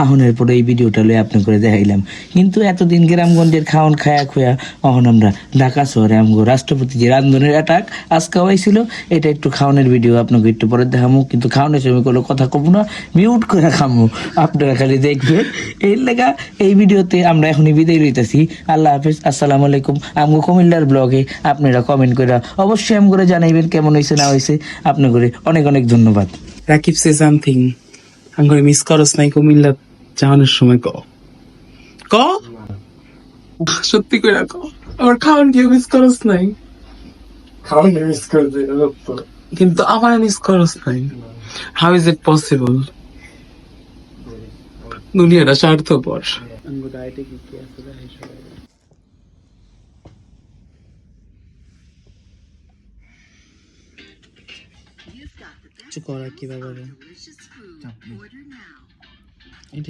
আহনের পরে এই ভিডিওটা লই আপনি করে দেখাইলাম। কিন্তু এতদিন গ্রামগঞ্জের খাওন খায়া খুয়া এখন আমরা ঢাকা শহরে আমগো রাষ্ট্রপতি যে রান্ধনের অ্যাটাক আজকে হয়েছিল, এটা একটু খাওয়ানোর ভিডিও আপনাকে একটু পরে দেখামু। কিন্তু খাওয়ানোর সময় কোনো কথা কব না, মিউট করে খামু, আপনারা খালি দেখবেন। এই লেগা এই ভিডিওতে আমরা এখনই বিদায় লইতেছি। আল্লাহ হাফেজ, আসসালামু আলাইকুম। আমগো কুমিল্লার ব্লগে আপনারা কমেন্ট করে অবশ্যই আম করে জানাইবেন কেমন হয়েছে না হয়েছে। আপনাদের অনেক অনেক ধন্যবাদ। রাকিব সে সামথিং আঙ্গুরে মিস করস নাই কুমিল্লা যাওয়ানোর সময় ক ক সত্যি করে ক আমার খাওয়ান কেউ মিস করস নাই খাওয়ান মিস করছে কিন্তু আমার মিস করস নাই হাউ ইজ ইট পসিবল দুনিয়াটা স্বার্থপর কিছু করার কি ব্যাপারে